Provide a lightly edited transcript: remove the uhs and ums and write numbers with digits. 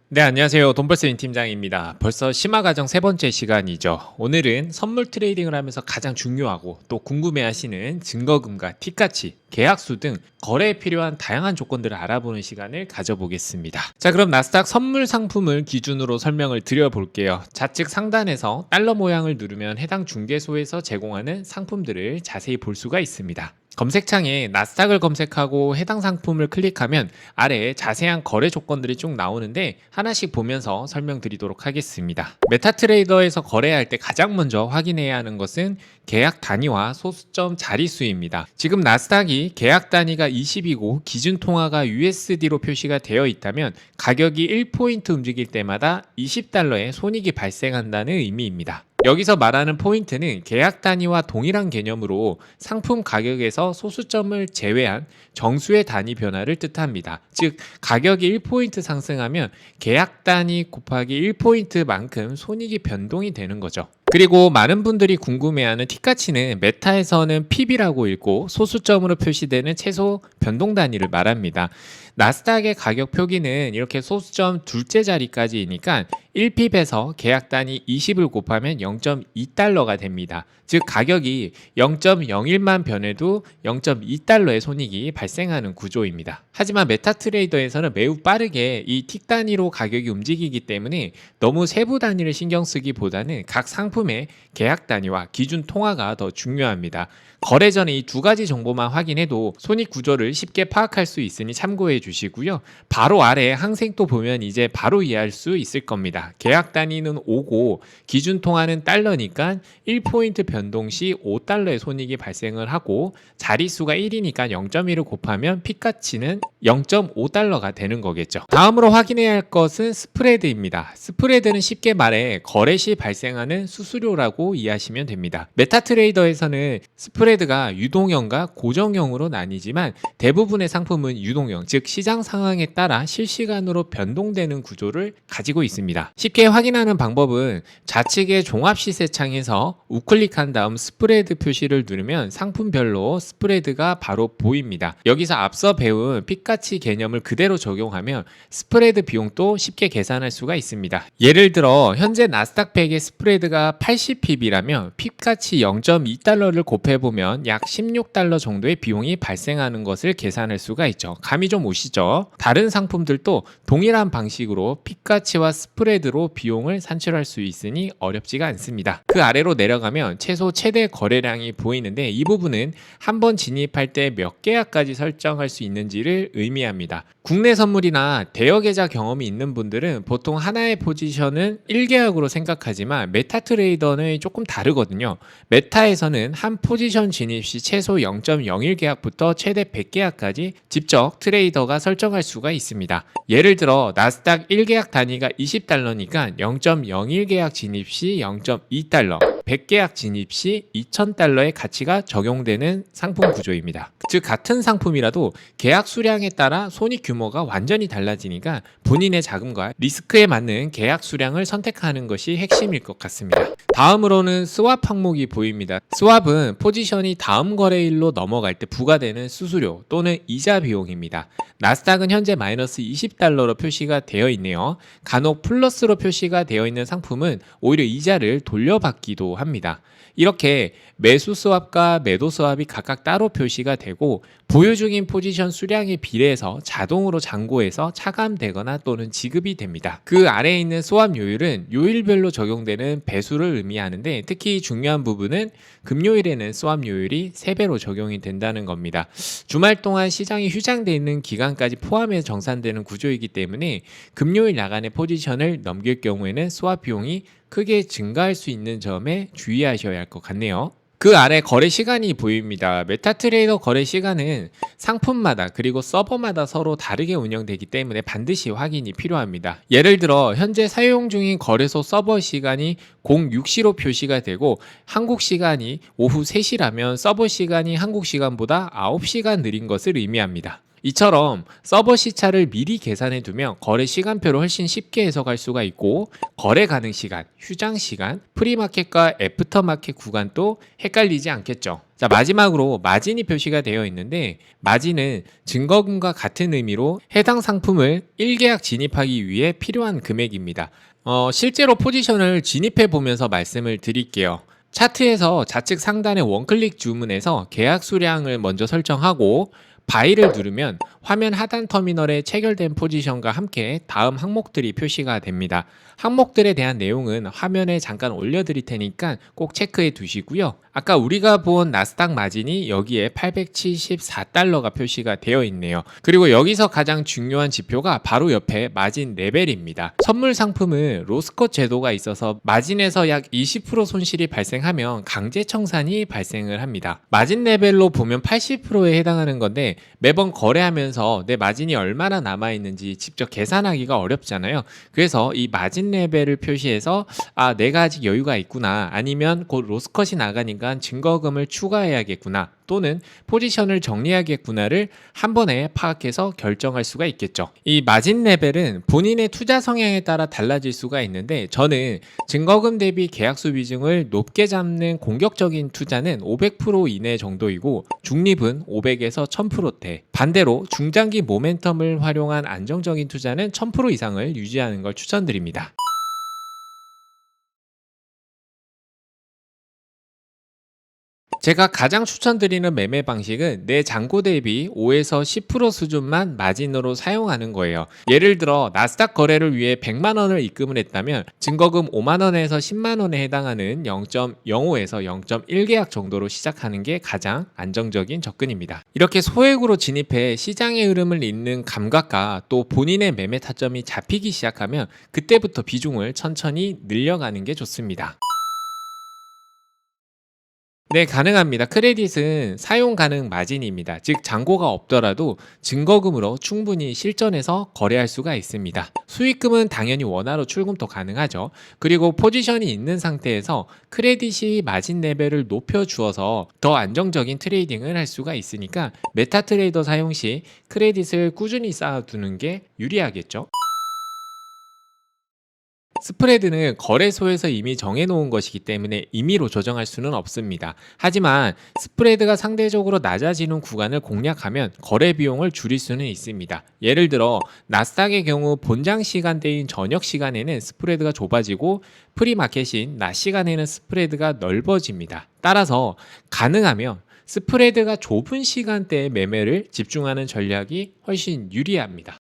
네, 안녕하세요. 돈벌스인 팀장입니다. 벌써 심화 과정 세 번째 시간이죠. 오늘은 선물 트레이딩을 하면서 가장 중요하고 또 궁금해하시는 증거금과 티가치, 계약수 등 거래에 필요한 다양한 조건들을 알아보는 시간을 가져보겠습니다. 자, 그럼 나스닥 선물 상품을 기준으로 설명을 드려볼게요. 좌측 상단에서 달러 모양을 누르면 해당 중개소에서 제공하는 상품들을 자세히 볼 수가 있습니다. 검색창에 나스닥을 검색하고 해당 상품을 클릭하면 아래에 자세한 거래 조건들이 쭉 나오는데 하나씩 보면서 설명드리도록 하겠습니다. 메타트레이더에서 거래할 때 가장 먼저 확인해야 하는 것은 계약 단위와 소수점 자릿수입니다. 지금 나스닥이 계약 단위가 20이고 기준 통화가 USD로 표시가 되어 있다면 가격이 1포인트 움직일 때마다 $20의 손익이 발생한다는 의미입니다. 여기서 말하는 포인트는 계약 단위와 동일한 개념으로 상품 가격에서 소수점을 제외한 정수의 단위 변화를 뜻합니다. 즉 가격이 1포인트 상승하면 계약 단위 곱하기 1포인트만큼 손익이 변동이 되는 거죠. 그리고 많은 분들이 궁금해하는 티가치는 메타에서는 PB라고 읽고 소수점으로 표시되는 최소 변동 단위를 말합니다. 나스닥의 가격 표기는 이렇게 소수점 둘째 자리까지이니까 1핍에서 계약 단위 20을 곱하면 0.2달러가 됩니다. 즉 가격이 0.01만 변해도 0.2달러의 손익이 발생하는 구조입니다. 하지만 메타트레이더에서는 매우 빠르게 이 틱 단위로 가격이 움직이기 때문에 너무 세부 단위를 신경 쓰기보다는 각 상품의 계약 단위와 기준 통화가 더 중요합니다. 거래 전에 이 두 가지 정보만 확인해도 손익 구조를 쉽게 파악할 수 있으니 참고해 주시고요. 바로 아래 항생도 보면 이제 바로 이해할 수 있을 겁니다. 계약 단위는 5고 기준 통화는 달러니까 1포인트 변동 시 5달러의 손익이 발생을 하고 자릿수가 1이니까 0.1을 곱하면 핏가치는 0.5달러가 되는 거겠죠. 다음으로 확인해야 할 것은 스프레드입니다. 스프레드는 쉽게 말해 거래 시 발생하는 수수료라고 이해하시면 됩니다. 메타트레이더에서는 스프레드가 유동형과 고정형으로 나뉘지만 대부분의 상품은 유동형, 즉 시장 상황에 따라 실시간으로 변동되는 구조를 가지고 있습니다. 쉽게 확인하는 방법은 좌측의 종합시세창에서 우클릭한 다음 스프레드 표시를 누르면 상품별로 스프레드가 바로 보입니다. 여기서 앞서 배운 핏가치 개념을 그대로 적용하면 스프레드 비용도 쉽게 계산할 수가 있습니다. 예를 들어 현재 나스닥 100의 스프레드가 80핍이라면 핏가치 0.2달러를 곱해보면 약 16달러 정도의 비용이 발생하는 것을 계산할 수가 있죠. 감이 좀 오시죠? 다른 상품들도 동일한 방식으로 핏가치와 스프레드로 비용을 산출할 수 있으니 어렵지가 않습니다. 그 아래로 내려가면 최소 최대 거래량이 보이는데 이 부분은 한번 진입할 때 몇 계약까지 설정할 수 있는지를 의미합니다. 국내 선물이나 대여 계좌 경험이 있는 분들은 보통 하나의 포지션은 1계약으로 생각하지만 메타트레이더는 조금 다르거든요. 메타에서는 한 포지션 진입 시 최소 0.01계약부터 최대 100계약까지 직접 트레이더가 설정할 수가 있습니다. 예를 들어 나스닥 1계약 단위가 20달러니까 0.01계약 진입 시 0.2달러, 100계약 진입 시 2000달러의 가치가 적용되는 상품 구조입니다. 즉 같은 상품이라도 계약 수량에 따라 손익 규모가 완전히 달라지니까 본인의 자금과 리스크에 맞는 계약 수량을 선택하는 것이 핵심일 것 같습니다. 다음으로는 스왑 항목이 보입니다. 스왑은 포지션이 다음 거래일로 넘어갈 때 부과되는 수수료 또는 이자 비용입니다. 나스닥은 현재 마이너스 20달러로 표시가 되어 있네요. 간혹 플러스로 표시가 되어 있는 상품은 오히려 이자를 돌려받기도 합니다. 이렇게 매수 스왑과 매도 스왑이 각각 따로 표시가 되고 보유 중인 포지션 수량에 비례해서 자동으로 잔고에서 차감되거나 또는 지급이 됩니다. 그 아래에 있는 스왑 요율은 요일별로 적용되는 배수를 의미하는데 특히 중요한 부분은 금요일에는 스왑 요율이 3배로 적용이 된다는 겁니다. 주말 동안 시장이 휴장되어 있는 기간까지 포함해서 정산되는 구조이기 때문에 금요일 나간의 포지션을 넘길 경우에는 스왑 비용이 크게 증가할 수 있는 점에 주의하셔야 할 것 같네요. 그 아래 거래 시간이 보입니다. 메타트레이더 거래 시간은 상품마다 그리고 서버마다 서로 다르게 운영되기 때문에 반드시 확인이 필요합니다. 예를 들어 현재 사용 중인 거래소 서버 시간이 06시로 표시가 되고 한국 시간이 오후 3시라면 서버 시간이 한국 시간보다 9시간 느린 것을 의미합니다. 이처럼 서버 시차를 미리 계산해 두면 거래 시간표를 훨씬 쉽게 해석할 수가 있고, 거래 가능 시간, 휴장 시간, 프리마켓과 애프터마켓 구간도 헷갈리지 않겠죠. 자, 마지막으로 마진이 표시가 되어 있는데, 마진은 증거금과 같은 의미로 해당 상품을 1계약 진입하기 위해 필요한 금액입니다. 실제로 포지션을 진입해 보면서 말씀을 드릴게요. 차트에서 좌측 상단의 원클릭 주문에서 계약 수량을 먼저 설정하고 바이를 누르면 화면 하단 터미널에 체결된 포지션과 함께 다음 항목들이 표시가 됩니다. 항목들에 대한 내용은 화면에 잠깐 올려드릴 테니까 꼭 체크해 두시고요. 아까 우리가 본 나스닥 마진이 여기에 874달러가 표시가 되어 있네요. 그리고 여기서 가장 중요한 지표가 바로 옆에 마진 레벨입니다. 선물 상품은 로스컷 제도가 있어서 마진에서 약 20% 손실이 발생하면 강제 청산이 발생을 합니다. 마진 레벨로 보면 80%에 해당하는 건데, 매번 거래하면서 내 마진이 얼마나 남아있는지 직접 계산하기가 어렵잖아요. 그래서 이 마진 레벨을 표시해서 내가 아직 여유가 있구나, 아니면 곧 로스컷이 나가니까 증거금을 추가해야겠구나, 또는 포지션을 정리하겠구나를 한 번에 파악해서 결정할 수가 있겠죠. 이 마진 레벨은 본인의 투자 성향에 따라 달라질 수가 있는데, 저는 증거금 대비 계약수 비중을 높게 잡는 공격적인 투자는 500% 이내 정도이고, 중립은 500에서 1000%대, 반대로 중장기 모멘텀을 활용한 안정적인 투자는 1000% 이상을 유지하는 걸 추천드립니다. 제가 가장 추천드리는 매매 방식은 내 잔고 대비 5에서 10% 수준만 마진으로 사용하는 거예요. 예를 들어 나스닥 거래를 위해 100만 원을 입금을 했다면 증거금 5만 원에서 10만 원에 해당하는 0.05에서 0.1계약 정도로 시작하는 게 가장 안정적인 접근입니다. 이렇게 소액으로 진입해 시장의 흐름을 읽는 감각과 또 본인의 매매 타점이 잡히기 시작하면 그때부터 비중을 천천히 늘려가는 게 좋습니다. 네, 가능합니다. 크레딧은 사용 가능 마진입니다. 즉, 잔고가 없더라도 증거금으로 충분히 실전에서 거래할 수가 있습니다. 수익금은 당연히 원화로 출금도 가능하죠. 그리고 포지션이 있는 상태에서 크레딧이 마진 레벨을 높여 주어서 더 안정적인 트레이딩을 할 수가 있으니까 메타트레이더 사용 시 크레딧을 꾸준히 쌓아두는 게 유리하겠죠. 스프레드는 거래소에서 이미 정해놓은 것이기 때문에 임의로 조정할 수는 없습니다. 하지만 스프레드가 상대적으로 낮아지는 구간을 공략하면 거래 비용을 줄일 수는 있습니다. 예를 들어 나스닥의 경우 본장 시간대인 저녁 시간에는 스프레드가 좁아지고 프리마켓인 낮 시간에는 스프레드가 넓어집니다. 따라서 가능하면 스프레드가 좁은 시간대에 매매를 집중하는 전략이 훨씬 유리합니다.